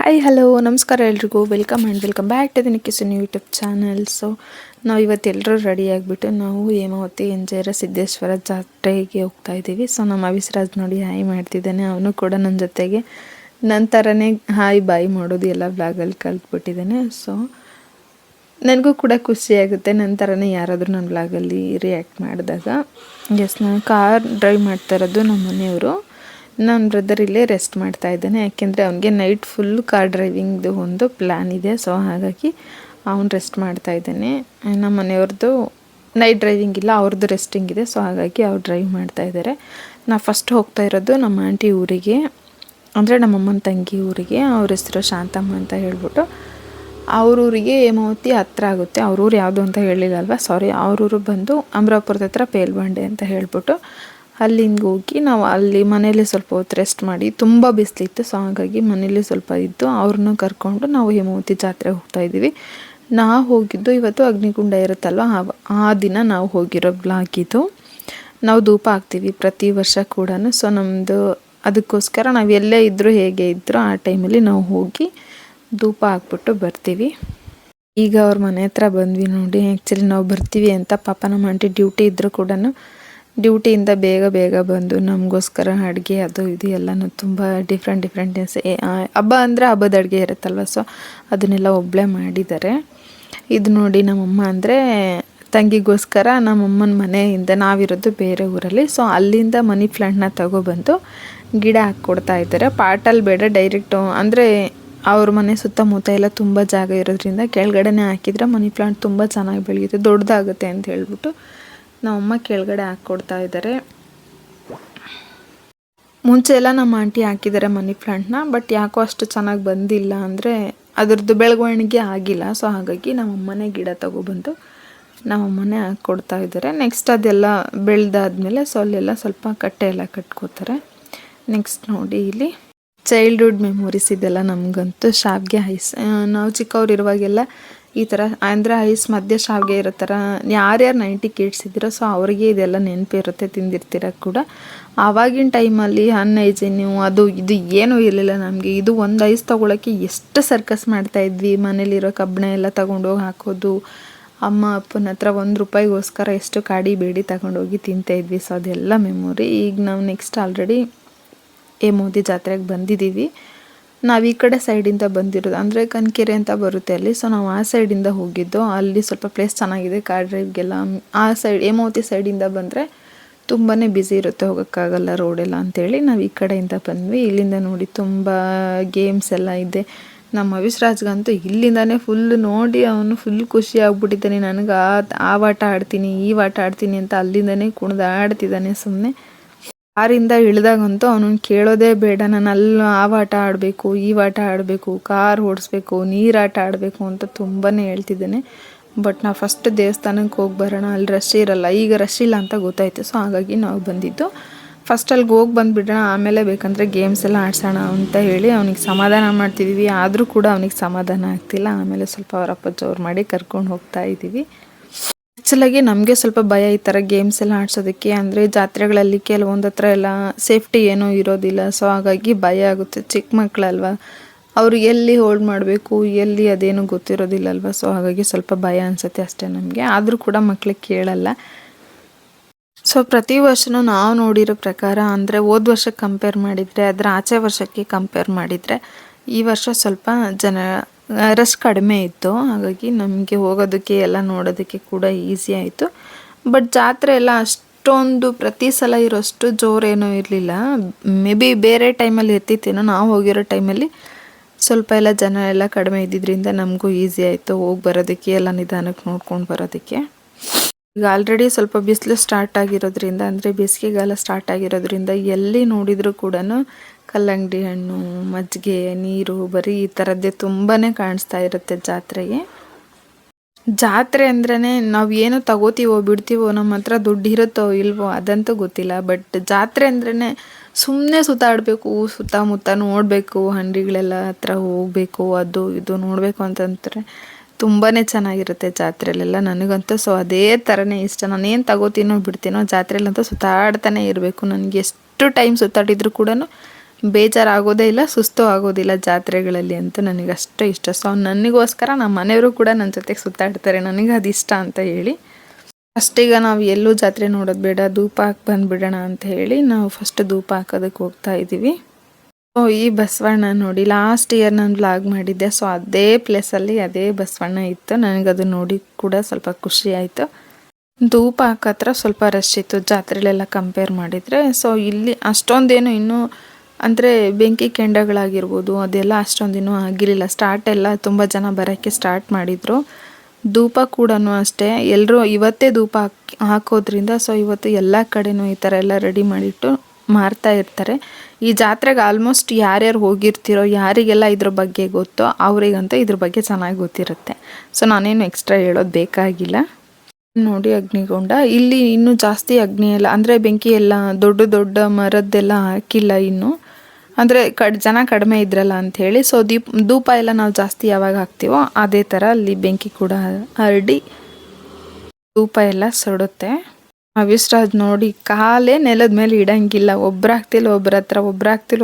Hi hello ನಮಸ್ಕಾರ ಎಲ್ರಿಗೂ welcome back to the ನಿಕ್ಕಿಸನ್ ಯೂಟ್ಯೂಬ್ ಚಾನಲ್. ಸೊ ನಾವು ಇವತ್ತೆಲ್ಲರೂ ರೆಡಿ ಆಗಿಬಿಟ್ಟು ನಾವು ಹೇಮಾವತಿ ಎಂಜೇರ ಸಿದ್ದೇಶ್ವರ ಜಾತ್ರೆಗೆ ಹೋಗ್ತಾ ಇದ್ದೀವಿ. ಸೊ ನಮ್ಮ ಅವಿಸ್ರಾಜ್ ನೋಡಿ ಹಾಯ್ ಮಾಡ್ತಿದ್ದಾನೆ. ಅವನು ಕೂಡ ನನ್ನ ಜೊತೆಗೆ ನನ್ನ ಥರನೇ ಹಾಯ್ ಬಾಯ್ ಮಾಡೋದು ಎಲ್ಲ ಬ್ಲಾಗಲ್ಲಿ ಕಲ್ತ್ಬಿಟ್ಟಿದ್ದಾನೆ. ಸೊ ನನಗೂ ಕೂಡ ಖುಷಿಯಾಗುತ್ತೆ ನನ್ನ ಥರನೇ ಯಾರಾದರೂ ನನ್ನ ಬ್ಲಾಗಲ್ಲಿ ರಿಯಾಕ್ಟ್ ಮಾಡಿದಾಗ. ನಾನು ಕಾರ್ ಡ್ರೈವ್ ಮಾಡ್ತಾ ಇರೋದು ನಮ್ಮ ಮನೆಯವರು. ನನ್ನ ಬ್ರದರ್ ಇಲ್ಲೇ ರೆಸ್ಟ್ ಮಾಡ್ತಾ ಇದ್ದಾನೆ, ಯಾಕೆಂದರೆ ಅವನಿಗೆ ನೈಟ್ ಫುಲ್ ಕಾರ್ ಡ್ರೈವಿಂಗ್ದು ಒಂದು ಪ್ಲ್ಯಾನ್ ಇದೆ. ಸೊ ಹಾಗಾಗಿ ಅವ್ನು ರೆಸ್ಟ್ ಮಾಡ್ತಾ ಇದ್ದಾನೆ. ನಮ್ಮ ಮನೆಯವ್ರದ್ದು ನೈಟ್ ಡ್ರೈವಿಂಗ್ ಇಲ್ಲ, ಅವ್ರದ್ದು ರೆಸ್ಟಿಂಗ್ ಇದೆ. ಸೊ ಹಾಗಾಗಿ ಅವ್ರು ಡ್ರೈವ್ ಮಾಡ್ತಾ ಇದ್ದಾರೆ. ನಾವು ಫಸ್ಟ್ ಹೋಗ್ತಾ ಇರೋದು ನಮ್ಮ ಆಂಟಿ ಊರಿಗೆ, ಅಂದರೆ ನಮ್ಮಮ್ಮನ ತಂಗಿ ಊರಿಗೆ. ಅವ್ರ ಹೆಸರು ಶಾಂತಮ್ಮ ಅಂತ ಹೇಳ್ಬಿಟ್ಟು. ಅವ್ರೂರಿಗೆ ಹೇಮಾವತಿ ಹತ್ರ ಆಗುತ್ತೆ. ಅವ್ರೂರು ಯಾವುದು ಅಂತ ಹೇಳಿಲ್ಲ ಅಲ್ವಾ, ಸಾರಿ. ಅವ್ರೂರು ಬಂದು ಅಮರಾಪುರದ ಹತ್ರ ಪೇಲ್ಬಂಡೆ ಅಂತ ಹೇಳ್ಬಿಟ್ಟು ಅಲ್ಲಿಂದ ಹೋಗಿ ನಾವು ಅಲ್ಲಿ ಮನೇಲಿ ಸ್ವಲ್ಪ ಹೊತ್ತು ರೆಸ್ಟ್ ಮಾಡಿ, ತುಂಬ ಬಿಸಿಲಿತ್ತು. ಸೊ ಹಾಗಾಗಿ ಮನೇಲಿ ಸ್ವಲ್ಪ ಇದ್ದು ಅವ್ರನ್ನ ಕರ್ಕೊಂಡು ನಾವು ಹೇಮಾವತಿ ಜಾತ್ರೆಗೆ ಹೋಗ್ತಾಯಿದ್ದೀವಿ. ನಾವು ಹೋಗಿದ್ದು ಇವತ್ತು ಅಗ್ನಿಕುಂಡ ಇರುತ್ತಲ್ವ, ಆ ದಿನ ನಾವು ಹೋಗಿರೋ ಬ್ಲಾಗಿದ್ದು. ನಾವು ಧೂಪ ಹಾಕ್ತೀವಿ ಪ್ರತಿ ವರ್ಷ ಕೂಡ. ಸೊ ನಮ್ಮದು ಅದಕ್ಕೋಸ್ಕರ ನಾವು ಎಲ್ಲೇ ಇದ್ದರೂ ಹೇಗೆ ಇದ್ದರೂ ಆ ಟೈಮಲ್ಲಿ ನಾವು ಹೋಗಿ ಧೂಪ ಹಾಕ್ಬಿಟ್ಟು ಬರ್ತೀವಿ. ಈಗ ಅವ್ರ ಮನೆ ಹತ್ರ ಬಂದ್ವಿ ನೋಡಿ. ಆ್ಯಕ್ಚುಲಿ ನಾವು ಬರ್ತೀವಿ ಅಂತ ಪಾಪ ನಮ್ಮ ಆಂಟಿ ಡ್ಯೂಟಿ ಇದ್ದರೂ ಕೂಡ ಡ್ಯೂಟಿಯಿಂದ ಬೇಗ ಬಂದು ನಮಗೋಸ್ಕರ ಅಡುಗೆ ಅದು ಇದು ಎಲ್ಲನೂ ತುಂಬ ಡಿಫ್ರೆಂಟ್ ಹಬ್ಬ ಅಂದರೆ ಹಬ್ಬದ ಅಡುಗೆ ಇರುತ್ತಲ್ವ. ಸೊ ಅದನ್ನೆಲ್ಲ ಒಬ್ಬಳೇ ಮಾಡಿದ್ದಾರೆ. ಇದು ನೋಡಿ ನಮ್ಮಮ್ಮ ಅಂದರೆ ತಂಗಿಗೋಸ್ಕರ ನಮ್ಮಮ್ಮನ ಮನೆಯಿಂದ, ನಾವಿರೋದು ಬೇರೆ ಊರಲ್ಲಿ. ಸೊ ಅಲ್ಲಿಂದ ಮನಿ ಪ್ಲ್ಯಾಂಟ್ನ ತಗೊಬಂದು ಗಿಡ ಹಾಕ್ಕೊಡ್ತಾ ಇದ್ದಾರೆ. ಪಾಟಲ್ಲಿ ಬೇಡ, ಡೈರೆಕ್ಟು ಅಂದರೆ ಅವ್ರ ಮನೆ ಸುತ್ತಮುತ್ತ ಎಲ್ಲ ತುಂಬ ಜಾಗ ಇರೋದ್ರಿಂದ ಕೆಳಗಡೆನೇ ಹಾಕಿದರೆ ಮನಿ ಪ್ಲ್ಯಾಂಟ್ ತುಂಬ ಚೆನ್ನಾಗಿ ಬೆಳೆಯುತ್ತೆ, ದೊಡ್ಡದಾಗುತ್ತೆ ಅಂತ ಹೇಳ್ಬಿಟ್ಟು ನಮ್ಮಮ್ಮ ಕೆಳಗಡೆ ಹಾಕ್ಕೊಡ್ತಾ ಇದ್ದಾರೆ. ಮುಂಚೆ ಎಲ್ಲ ನಮ್ಮ ಆಂಟಿ ಹಾಕಿದ್ದಾರೆ ಮನಿ ಪ್ಲ್ಯಾಂಟ್ನ, ಬಟ್ ಯಾಕೋ ಅಷ್ಟು ಚೆನ್ನಾಗಿ ಬಂದಿಲ್ಲ, ಅಂದರೆ ಅದರದ್ದು ಬೆಳವಣಿಗೆ ಆಗಿಲ್ಲ. ಸೊ ಹಾಗಾಗಿ ನಮ್ಮಮ್ಮನೇ ಗಿಡ ತಗೊಬಂದು ನಮ್ಮಮ್ಮನೇ ಹಾಕ್ಕೊಡ್ತಾ ಇದ್ದಾರೆ. ನೆಕ್ಸ್ಟ್ ಅದೆಲ್ಲ ಬೆಳೆದಾದ್ಮೇಲೆ ಸೊ ಅಲ್ಲೆಲ್ಲ ಸ್ವಲ್ಪ ಕಟ್ಟೆ ಎಲ್ಲ ಕಟ್ಕೋತಾರೆ. ನೆಕ್ಸ್ಟ್ ನೋಡಿ ಇಲ್ಲಿ ಚೈಲ್ಡ್ಹುಡ್ ಮೆಮೊರೀಸ್ ಇದೆಲ್ಲ ನಮಗಂತೂ. ಶಾವಿಗೆ ಐಸ್, ನಾವು ಚಿಕ್ಕವರಿರುವಾಗೆಲ್ಲ ಈ ಥರ ಅಂದರೆ ಐಸ್ ಮಧ್ಯೆ ಶಾವಿಗೆ ಇರೋ ಥರ ಯಾರ್ಯಾರು 90 ಕಿಡ್ಸ್ ಇದ್ದೀರೋ ಸೊ ಅವರಿಗೆ ಇದೆಲ್ಲ ನೆನಪಿರುತ್ತೆ, ತಿಂದಿರ್ತೀರ ಕೂಡ. ಆವಾಗಿನ ಟೈಮಲ್ಲಿ ಅನ್ಹೈಜಿನು ಅದು ಇದು ಏನೂ ಇರಲಿಲ್ಲ ನಮಗೆ. ಇದು ಒಂದು ಐಸ್ ತೊಗೊಳಕ್ಕೆ ಎಷ್ಟು ಸರ್ಕಸ್ ಮಾಡ್ತಾಯಿದ್ವಿ. ಮನೇಲಿರೋ ಕಬ್ಬಣ ಎಲ್ಲ ತೊಗೊಂಡೋಗಿ ಹಾಕೋದು, ಅಮ್ಮ ಅಪ್ಪನ ಹತ್ರ ₹1 ಎಷ್ಟು ಕಾಡಿ ಬೇಡಿ ತಗೊಂಡೋಗಿ ತಿಂತಾಯಿದ್ವಿ. ಸೊ ಅದೆಲ್ಲ ಮೆಮೊರಿ. ಈಗ ನಾವು ನೆಕ್ಸ್ಟ್ ಆಲ್ರೆಡಿ ಹೇಮಾವತಿ ಜಾತ್ರೆಗೆ ಬಂದಿದ್ದೀವಿ. ನಾವು ಈ ಕಡೆ ಸೈಡಿಂದ ಬಂದಿರೋದು, ಅಂದರೆ ಕನ್ಕೆರೆ ಅಂತ ಬರುತ್ತೆ ಅಲ್ಲಿ. ಸೊ ನಾವು ಆ ಸೈಡಿಂದ ಹೋಗಿದ್ದು. ಅಲ್ಲಿ ಸ್ವಲ್ಪ ಪ್ಲೇಸ್ ಚೆನ್ನಾಗಿದೆ ಕಾರ್ ಡ್ರೈವ್ಗೆಲ್ಲ. ಆ ಸೈಡ್ ಹೇಮಾವತಿ ಸೈಡಿಂದ ಬಂದರೆ ತುಂಬಾ ಬ್ಯುಸಿ ಇರುತ್ತೆ, ಹೋಗೋಕ್ಕಾಗಲ್ಲ ರೋಡೆಲ್ಲ ಅಂಥೇಳಿ ನಾವು ಈ ಕಡೆಯಿಂದ ಬಂದ್ವಿ. ಇಲ್ಲಿಂದ ನೋಡಿ ತುಂಬ ಗೇಮ್ಸ್ ಎಲ್ಲ ಇದೆ. ನಮ್ಮ ಅವಿಸ್ರಾಜ್ಗಂತೂ ಇಲ್ಲಿಂದಾನೇ ಫುಲ್ ನೋಡಿ ಅವನು ಫುಲ್ ಖುಷಿ ಆಗ್ಬಿಟ್ಟಿದ್ದಾನೆ. ನನಗೆ ಆ ಆಟ ಆಡ್ತೀನಿ, ಈ ಆಟ ಆಡ್ತೀನಿ ಅಂತ ಅಲ್ಲಿಂದನೇ ಕುಣಿದಾಡ್ತಿದ್ದಾನೆ ಸುಮ್ಮನೆ. ಕಾರಿಂದ ಇಳಿದಾಗಂತೂ ಅವನನ್ನು ಕೇಳೋದೇ ಬೇಡ, ನಾನು ಅಲ್ಲಿ ಆ ಆಟ ಆಡಬೇಕು, ಈ ಆಟ ಆಡಬೇಕು, ಕಾರ್ ಓಡಿಸ್ಬೇಕು, ನೀರಾಟ ಆಡಬೇಕು ಅಂತ ತುಂಬಾ ಹೇಳ್ತಿದ್ದಾನೆ. ಬಟ್ ನಾವು ಫಸ್ಟ್ ದೇವಸ್ಥಾನಕ್ಕೆ ಹೋಗಿ ಬರೋಣ, ಅಲ್ಲಿ ರಶ್ ಇರಲ್ಲ. ಈಗ ರಶ್ ಇಲ್ಲ ಅಂತ ಗೊತ್ತಾಯಿತು. ಸೊ ಹಾಗಾಗಿ ನಾವು ಬಂದಿದ್ದು. ಫಸ್ಟ್ ಅಲ್ಲಿಗೆ ಹೋಗಿ ಬಂದುಬಿಡೋಣ, ಆಮೇಲೆ ಬೇಕಂದರೆ ಗೇಮ್ಸ್ ಎಲ್ಲ ಆಡ್ಸೋಣ ಅಂತ ಹೇಳಿ ಅವನಿಗೆ ಸಮಾಧಾನ ಮಾಡ್ತಿದ್ದೀವಿ. ಆದರೂ ಕೂಡ ಅವನಿಗೆ ಸಮಾಧಾನ ಆಗ್ತಿಲ್ಲ. ಆಮೇಲೆ ಸ್ವಲ್ಪ ಅವರಪ್ಪ ಜೋರು ಮಾಡಿ ಕರ್ಕೊಂಡು ಹೋಗ್ತಾ ಇದ್ದೀವಿ. ಆ್ಯಕ್ಚುಲಾಗಿ ನಮಗೆ ಸ್ವಲ್ಪ ಭಯ ಈ ಥರ ಗೇಮ್ಸ್ ಎಲ್ಲ ಆಡ್ಸೋದಕ್ಕೆ. ಅಂದರೆ ಜಾತ್ರೆಗಳಲ್ಲಿ ಕೆಲವೊಂದು ಹತ್ರ ಎಲ್ಲ ಸೇಫ್ಟಿ ಏನೂ ಇರೋದಿಲ್ಲ. ಸೊ ಹಾಗಾಗಿ ಭಯ ಆಗುತ್ತೆ. ಚಿಕ್ಕ ಮಕ್ಕಳಲ್ವ, ಅವರು ಎಲ್ಲಿ ಹೋಲ್ಡ್ ಮಾಡಬೇಕು, ಎಲ್ಲಿ ಅದೇನು ಗೊತ್ತಿರೋದಿಲ್ಲಲ್ವ. ಸೊ ಹಾಗಾಗಿ ಸ್ವಲ್ಪ ಭಯ ಅನಿಸುತ್ತೆ ಅಷ್ಟೇ ನಮಗೆ. ಆದರೂ ಕೂಡ ಮಕ್ಕಳಿಗೆ ಕೇಳಲ್ಲ. ಸೊ ಪ್ರತಿ ವರ್ಷವೂ ನಾವು ನೋಡಿರೋ ಪ್ರಕಾರ, ಅಂದರೆ ಹೋದ ವರ್ಷಕ್ಕೆ ಕಂಪೇರ್ ಮಾಡಿದರೆ, ಅದರ ಆಚೆ ವರ್ಷಕ್ಕೆ ಕಂಪೇರ್ ಮಾಡಿದರೆ ಈ ವರ್ಷ ಸ್ವಲ್ಪ ರಶ್ ಕಡಿಮೆ ಇತ್ತು. ಹಾಗಾಗಿ ನಮಗೆ ಹೋಗೋದಕ್ಕೆ ಎಲ್ಲ ನೋಡೋದಕ್ಕೆ ಕೂಡ ಈಸಿ ಆಯಿತು. ಬಟ್ ಜಾತ್ರೆ ಎಲ್ಲ ಅಷ್ಟೊಂದು ಪ್ರತಿ ಸಲ ಇರೋಷ್ಟು ಜೋರೇನೂ ಇರಲಿಲ್ಲ. ಮೇ ಬಿ ಬೇರೆ ಟೈಮಲ್ಲಿ ಇರ್ತಿತ್ತೇನೋ. ನಾವು ಹೋಗಿರೋ ಟೈಮಲ್ಲಿ ಸ್ವಲ್ಪ ಎಲ್ಲ ಜನ ಎಲ್ಲ ಕಡಿಮೆ ಇದ್ದಿದ್ದರಿಂದ ನಮಗೂ ಈಸಿ ಆಯಿತು ಹೋಗಿ ಬರೋದಕ್ಕೆ, ಎಲ್ಲ ನಿಧಾನಕ್ಕೆ ನೋಡ್ಕೊಂಡು ಬರೋದಕ್ಕೆ. ಈಗ ಆಲ್ರೆಡಿ ಸ್ವಲ್ಪ ಬಿಸಿಲು ಸ್ಟಾರ್ಟ್ ಆಗಿರೋದ್ರಿಂದ, ಅಂದರೆ ಬೇಸಿಗೆಗಾಲ ಸ್ಟಾರ್ಟ್ ಆಗಿರೋದ್ರಿಂದ ಎಲ್ಲಿ ನೋಡಿದರೂ ಕೂಡ ಕಲ್ಲಂಗಡಿ ಹಣ್ಣು, ಮಜ್ಜಿಗೆ, ನೀರು, ಬರೀ ಈ ಥರದ್ದೇ ತುಂಬಾ ಕಾಣಿಸ್ತಾ ಇರುತ್ತೆ ಜಾತ್ರೆಗೆ. ಜಾತ್ರೆ ಅಂದ್ರೇ ನಾವು ಏನು ತಗೋತೀವೋ ಬಿಡ್ತೀವೋ, ನಮ್ಮ ಹತ್ರ ದುಡ್ಡು ಇರುತ್ತೋ ಇಲ್ವೋ ಅದಂತೂ ಗೊತ್ತಿಲ್ಲ. ಬಟ್ ಜಾತ್ರೆ ಅಂದ್ರೇ ಸುಮ್ಮನೆ ಸುತ್ತಾಡಬೇಕು, ಸುತ್ತಮುತ್ತ ನೋಡಬೇಕು, ಹಂಡಿಗಳೆಲ್ಲ ಹತ್ರ ಹೋಗಬೇಕು, ಅದು ಇದು ನೋಡಬೇಕು ಅಂತಂದರೆ ತುಂಬಾ ಚೆನ್ನಾಗಿರುತ್ತೆ ಜಾತ್ರೆಯಲ್ಲೆಲ್ಲ. ನನಗಂತೂ ಸೊ ಅದೇ ಥರನೇ ಇಷ್ಟ. ನಾನೇನು ತಗೋತೀನೋ ಬಿಡ್ತೀನೋ ಜಾತ್ರೆಯಲ್ಲಂತೂ ಸುತ್ತಾಡ್ತಾನೆ ಇರಬೇಕು. ನನಗೆ ಎಷ್ಟು ಟೈಮ್ ಸುತ್ತಾಡಿದ್ರು ಕೂಡ ಬೇಜಾರಾಗೋದೇ ಇಲ್ಲ, ಸುಸ್ತು ಆಗೋದಿಲ್ಲ ಜಾತ್ರೆಗಳಲ್ಲಿ ಅಂತ ನನಗೆ ಅಷ್ಟು ಇಷ್ಟ. ಸೊ ನನಗೋಸ್ಕರ ನಮ್ಮ ಮನೆಯವರು ಕೂಡ ನನ್ನ ಜೊತೆಗೆ ಸುತ್ತಾಡ್ತಾರೆ, ನನಗೆ ಅದು ಇಷ್ಟ ಅಂತ ಹೇಳಿ. ಫಸ್ಟೀಗ ನಾವು ಎಲ್ಲೂ ಜಾತ್ರೆ ನೋಡೋದು ಬೇಡ, ಧೂಪ ಹಾಕಿ ಬಂದುಬಿಡೋಣ ಅಂತ ಹೇಳಿ ನಾವು ಫಸ್ಟ್ ಧೂಪ ಹಾಕೋದಕ್ಕೆ ಹೋಗ್ತಾ ಇದ್ದೀವಿ. ಸೊ ಈ ಬಸವಣ್ಣ ನೋಡಿ, ಲಾಸ್ಟ್ ಇಯರ್ ನಾನು ವ್ಲಾಗ್ ಮಾಡಿದ್ದೆ. ಸೊ ಅದೇ ಪ್ಲೇಸಲ್ಲಿ ಅದೇ ಬಸವಣ್ಣ ಇತ್ತು. ನನಗದು ನೋಡಿ ಕೂಡ ಸ್ವಲ್ಪ ಖುಷಿ ಆಯಿತು. ಧೂಪ ಹಾಕತ್ರ ಸ್ವಲ್ಪ ರಶ್ ಇತ್ತು ಜಾತ್ರೆಲೆಲ್ಲ ಕಂಪೇರ್ ಮಾಡಿದರೆ. ಸೊ ಇಲ್ಲಿ ಅಷ್ಟೊಂದೇನು ಇನ್ನೂ ಅಂದರೆ ಬೆಂಕಿ ಕೆಂಡಗಳಾಗಿರ್ಬೋದು ಅದೆಲ್ಲ ಅಷ್ಟೊಂದಿನ್ನೂ ಆಗಿರಲಿಲ್ಲ. ಸ್ಟಾರ್ಟ್ ಎಲ್ಲ ತುಂಬ ಜನ ಬರೋಕ್ಕೆ ಸ್ಟಾರ್ಟ್ ಮಾಡಿದರು. ಧೂಪ ಕೂಡ ಅಷ್ಟೇ ಎಲ್ಲರೂ ಇವತ್ತೇ ಧೂಪ ಹಾಕೋದ್ರಿಂದ ಸೊ ಇವತ್ತು ಎಲ್ಲ ಕಡೆನೂ ಈ ಥರ ಎಲ್ಲ ರೆಡಿ ಮಾಡಿಟ್ಟು ಮಾರ್ತಾ ಇರ್ತಾರೆ. ಈ ಜಾತ್ರೆಗೆ ಆಲ್ಮೋಸ್ಟ್ ಯಾರ್ಯಾರು ಹೋಗಿರ್ತೀರೋ, ಯಾರಿಗೆಲ್ಲ ಇದ್ರ ಬಗ್ಗೆ ಗೊತ್ತೋ ಅವರಿಗಂತೂ ಇದ್ರ ಬಗ್ಗೆ ಚೆನ್ನಾಗಿ ಗೊತ್ತಿರುತ್ತೆ. ಸೊ ನಾನೇನು ಎಕ್ಸ್ಟ್ರಾ ಹೇಳೋದು ಬೇಕಾಗಿಲ್ಲ. ನೋಡಿ ಅಗ್ನಿಗೊಂಡ, ಇಲ್ಲಿ ಇನ್ನೂ ಜಾಸ್ತಿ ಅಗ್ನಿ ಎಲ್ಲ ಅಂದರೆ ಬೆಂಕಿ ಎಲ್ಲ ದೊಡ್ಡ ದೊಡ್ಡ ಮರದ್ದೆಲ್ಲ ಹಾಕಿಲ್ಲ ಇನ್ನು, ಅಂದರೆ ಜನ ಕಡಿಮೆ ಇದ್ರಲ್ಲ ಅಂಥೇಳಿ. ಸೊ ಧೂಪ ಎಲ್ಲ ನಾವು ಜಾಸ್ತಿ ಯಾವಾಗ ಹಾಕ್ತೀವೋ ಅದೇ ಥರ ಅಲ್ಲಿ ಬೆಂಕಿ ಕೂಡ ಹರಡಿ ಧೂಪ ಎಲ್ಲ ಸುಡುತ್ತೆ. ವಿಶ್ರಾಜ್ ನೋಡಿ ಕಾಲೇ ನೆಲದ ಮೇಲೆ ಇಡಂಗಿಲ್ಲ, ಒಬ್ಬರಾಗ್ತಿಲ್ಲ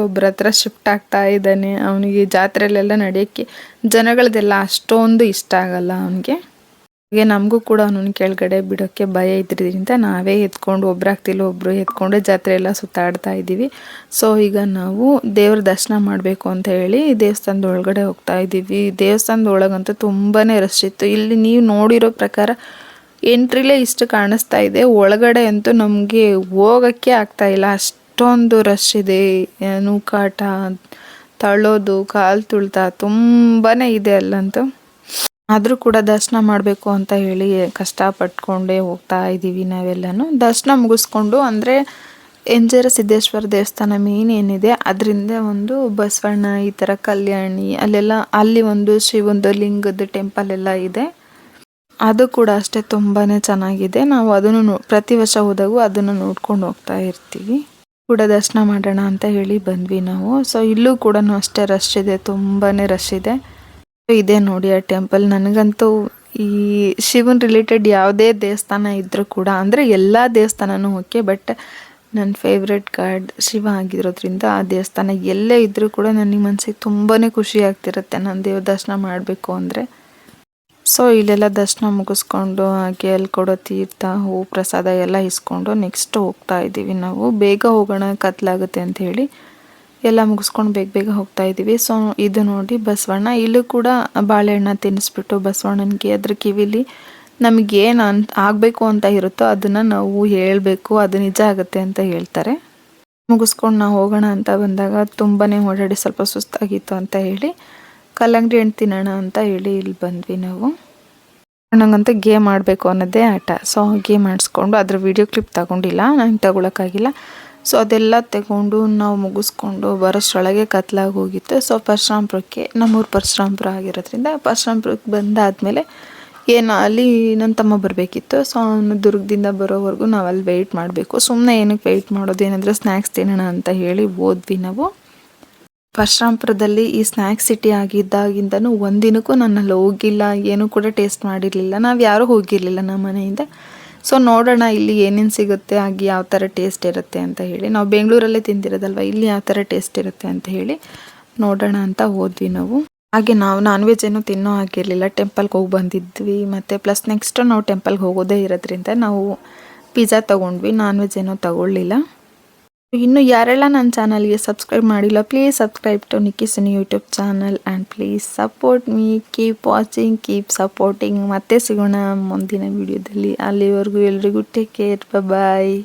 ಒಬ್ಬರ ಹತ್ರ ಶಿಫ್ಟ್ ಆಗ್ತಾ ಇದ್ದಾನೆ. ಅವನಿಗೆ ಜಾತ್ರೆಲೆಲ್ಲ ನಡೆಯೋಕ್ಕೆ ಜನಗಳದೆಲ್ಲ ಅಷ್ಟೊಂದು ಇಷ್ಟ ಆಗಲ್ಲ ಅವನಿಗೆ. ಹಾಗೆ ನಮಗೂ ಕೂಡ ಅವನನ್ನು ಕೆಳಗಡೆ ಬಿಡೋಕ್ಕೆ ಭಯ ಇದ್ರಿಂದ ನಾವೇ ಎತ್ಕೊಂಡು ಒಬ್ಬರು ಎತ್ಕೊಂಡು ಜಾತ್ರೆ ಎಲ್ಲ ಸುತ್ತಾಡ್ತಾ ಇದ್ದೀವಿ. ಸೊ ಈಗ ನಾವು ದೇವ್ರ ದರ್ಶನ ಮಾಡಬೇಕು ಅಂತ ಹೇಳಿ ದೇವಸ್ಥಾನದ ಒಳಗಡೆ ಹೋಗ್ತಾ ಇದ್ದೀವಿ. ದೇವಸ್ಥಾನದ ಒಳಗಂತೂ ತುಂಬಾ ರಶ್ ಇತ್ತು. ಇಲ್ಲಿ ನೀವು ನೋಡಿರೋ ಪ್ರಕಾರ ಎಂಟ್ರಿಲೇ ಇಷ್ಟು ಕಾಣಿಸ್ತಾ ಇದೆ, ಒಳಗಡೆ ಅಂತೂ ನಮಗೆ ಹೋಗೋಕ್ಕೆ ಆಗ್ತಾಯಿಲ್ಲ, ಅಷ್ಟೊಂದು ರಶ್ ಇದೆ. ನೂಕಾಟ, ತಳ್ಳೋದು, ಕಾಲು ತುಳ್ತಾ ತುಂಬಾ ಇದೆ ಅಲ್ಲಂತೂ. ಆದರೂ ಕೂಡ ದರ್ಶನ ಮಾಡಬೇಕು ಅಂತ ಹೇಳಿ ಕಷ್ಟಪಟ್ಕೊಂಡೇ ಹೋಗ್ತಾ ಇದ್ದೀವಿ ನಾವೆಲ್ಲನೂ. ದರ್ಶನ ಮುಗಿಸ್ಕೊಂಡು ಅಂದರೆ ಎಂಜೇರ ಸಿದ್ದೇಶ್ವರ ದೇವಸ್ಥಾನ ಮೇನ್ ಏನಿದೆ ಅದರಿಂದ ಒಂದು ಬಸವಣ್ಣ ಈ ಥರ ಕಲ್ಯಾಣಿ ಅಲ್ಲಿ ಒಂದು ಶಿವಂದು ಲಿಂಗದ ಟೆಂಪಲ್ ಎಲ್ಲ ಇದೆ. ಅದು ಕೂಡ ಅಷ್ಟೇ ತುಂಬಾ ಚೆನ್ನಾಗಿದೆ. ನಾವು ಅದನ್ನು ಪ್ರತಿ ವರ್ಷ ಹೋದಾಗೂ ಅದನ್ನು ನೋಡ್ಕೊಂಡು ಹೋಗ್ತಾ ಇರ್ತೀವಿ. ಕೂಡ ದರ್ಶನ ಮಾಡೋಣ ಅಂತ ಹೇಳಿ ಬಂದ್ವಿ ನಾವು. ಸೊ ಇಲ್ಲೂ ಕೂಡ ಅಷ್ಟೇ ರಶ್ ಇದೆ, ತುಂಬಾ ರಶ್ ಇದೆ. ಇದೆ ನೋಡಿ ಆ ಟೆಂಪಲ್. ನನಗಂತೂ ಈ ಶಿವನ್ ರಿಲೇಟೆಡ್ ಯಾವುದೇ ದೇವಸ್ಥಾನ ಇದ್ದರೂ ಕೂಡ ಅಂದರೆ ಎಲ್ಲ ದೇವಸ್ಥಾನನೂ ಓಕೆ, ಬಟ್ ನನ್ನ ಫೇವ್ರೆಟ್ ಗಾಡ್ ಶಿವ ಆಗಿರೋದ್ರಿಂದ ಆ ದೇವಸ್ಥಾನ ಎಲ್ಲೇ ಇದ್ದರೂ ಕೂಡ ನನಗೆ ಮನಸ್ಸಿಗೆ ತುಂಬಾ ಖುಷಿ ಆಗ್ತಿರುತ್ತೆ ನಾನು ದೇವ್ರ ದರ್ಶನ ಮಾಡಬೇಕು ಅಂದರೆ. ಸೊ ಇಲ್ಲೆಲ್ಲ ದರ್ಶನ ಮುಗಿಸ್ಕೊಂಡು ಹಾಗೆ ಅಲ್ಲಿ ಕೊಡೋ ತೀರ್ಥ, ಹೂವು, ಪ್ರಸಾದ ಎಲ್ಲ ಇಸ್ಕೊಂಡು ನೆಕ್ಸ್ಟ್ ಹೋಗ್ತಾ ಇದ್ದೀವಿ ನಾವು. ಬೇಗ ಹೋಗೋಣ ಕತ್ಲಾಗುತ್ತೆ ಅಂತ ಹೇಳಿ ಎಲ್ಲ ಮುಗಿಸ್ಕೊಂಡು ಬೇಗ ಹೋಗ್ತಾ ಇದ್ದೀವಿ. ಸೊ ಇದು ನೋಡಿ ಬಸವಣ್ಣ, ಇಲ್ಲೂ ಕೂಡ ಬಾಳೆಹಣ್ಣ ತಿನ್ನಿಸ್ಬಿಟ್ಟು ಬಸವಣ್ಣನಿಗೆ ಅದ್ರ ಕಿವಿಲಿ ನಮಗೇನು ಆಗಬೇಕು ಅಂತ ಇರುತ್ತೋ ಅದನ್ನು ನಾವು ಹೇಳಬೇಕು, ಅದು ನಿಜ ಆಗುತ್ತೆ ಅಂತ ಹೇಳ್ತಾರೆ. ಮುಗಿಸ್ಕೊಂಡು ನಾವು ಹೋಗೋಣ ಅಂತ ಬಂದಾಗ ತುಂಬಾ ಓಡಾಡಿ ಸ್ವಲ್ಪ ಸುಸ್ತಾಗಿತ್ತು ಅಂತ ಹೇಳಿ ಕಲ್ಲಂಗಡಿ ಹಣ್ಣು ತಿನ್ನೋಣ ಅಂತ ಹೇಳಿ ಇಲ್ಲಿ ಬಂದ್ವಿ ನಾವು. ನನಗಂತೂ ಗೇಮ್ ಆಡಬೇಕು ಅನ್ನೋದೇ ಆಟ. ಸೊ ಗೇಮ್ ಆಡಿಸ್ಕೊಂಡು ಅದ್ರ ವಿಡಿಯೋ ಕ್ಲಿಪ್ ತಗೊಂಡಿಲ್ಲ, ನಂಗೆ ತಗೊಳಕ್ಕಾಗಿಲ್ಲ. ಸೊ ಅದೆಲ್ಲ ತಗೊಂಡು ನಾವು ಮುಗಿಸ್ಕೊಂಡು ಬರೋಷ್ಟರೊಳಗೆ ಕತ್ಲಾಗಿ ಹೋಗಿತ್ತು. ಸೊ ಪರಶುರಾಮಪುರಕ್ಕೆ, ನಮ್ಮೂರು ಪರಶುರಾಮಪುರ ಆಗಿರೋದ್ರಿಂದ ಪರಶುರಾಮಪುರಕ್ಕೆ ಬಂದಾದಮೇಲೆ ಅಲ್ಲಿ ನನ್ನ ತಮ್ಮ ಬರಬೇಕಿತ್ತು. ಸೊ ಅವನು ದುರ್ಗದಿಂದ ಬರೋವರೆಗೂ ನಾವು ಅಲ್ಲಿ ವೆಯ್ಟ್ ಮಾಡಬೇಕು. ಸುಮ್ಮನೆ ಏನಕ್ಕೆ ವೆಯ್ಟ್ ಮಾಡೋದು, ಏನಾದರೂ ಸ್ನ್ಯಾಕ್ಸ್ ತಿನ್ನೋಣ ಅಂತ ಹೇಳಿ ಹೋದ್ವಿ ನಾವು. ಪರಶುರಾಮಪುರದಲ್ಲಿ ಈ ಸ್ನ್ಯಾಕ್ಸ್ ಸಿಟಿ ಆಗಿದ್ದಾಗಿಂದನೂ ಒಂದಿನಕ್ಕೂ ನಾನು ಅಲ್ಲಿ ಹೋಗಿಲ್ಲ, ಏನೂ ಕೂಡ ಟೇಸ್ಟ್ ಮಾಡಿರಲಿಲ್ಲ. ನಾವು ಯಾರೂ ಹೋಗಿರಲಿಲ್ಲ ನಮ್ಮ ಮನೆಯಿಂದ. ಸೊ ನೋಡೋಣ ಇಲ್ಲಿ ಏನೇನು ಸಿಗುತ್ತೆ, ಹಾಗೆ ಯಾವ ಥರ ಟೇಸ್ಟ್ ಇರುತ್ತೆ ಅಂತ ಹೇಳಿ. ನಾವು ಬೆಂಗಳೂರಲ್ಲೇ ತಿಂದಿರೋದಲ್ವ, ಇಲ್ಲಿ ಯಾವ ಥರ ಟೇಸ್ಟ್ ಇರುತ್ತೆ ಅಂತ ಹೇಳಿ ನೋಡೋಣ ಅಂತ ಹೋದ್ವಿ ನಾವು. ಹಾಗೆ ನಾವು ನಾನ್ ವೆಜ್ ಏನೂ ತಿನ್ನೋ ಆಗಿರಲಿಲ್ಲ, ಟೆಂಪಲ್ಗೆ ಹೋಗಿ ಬಂದಿದ್ವಿ. ಮತ್ತು ಪ್ಲಸ್ ನೆಕ್ಸ್ಟ್ ನಾವು ಟೆಂಪಲ್ಗೆ ಹೋಗೋದೇ ಇರೋದ್ರಿಂದ ನಾವು ಪಿಜ್ಜಾ ತೊಗೊಂಡ್ವಿ, ನಾನ್ ವೆಜ್ ಏನೂ ತಗೊಳ್ಳಿಲ್ಲ. ಇನ್ನು ಯಾರೆಲ್ಲ ನನ್ನ ಚಾನಲ್ಗೆ ಸಬ್ಸ್ಕ್ರೈಬ್ ಮಾಡಿಲ್ಲ, please subscribe to Nikki cine YouTube channel and please support me, keep watching, keep supporting. ಮತ್ತೆ ಸಿಗೋಣ ಮುಂದಿನ ವಿಡಿಯೋದಲ್ಲಿ. ಅಲ್ಲಿವರೆಗೂ ಎಲ್ರಿಗೂ ಟೇಕ್ ಕೇರ್, ಬಾಯ್.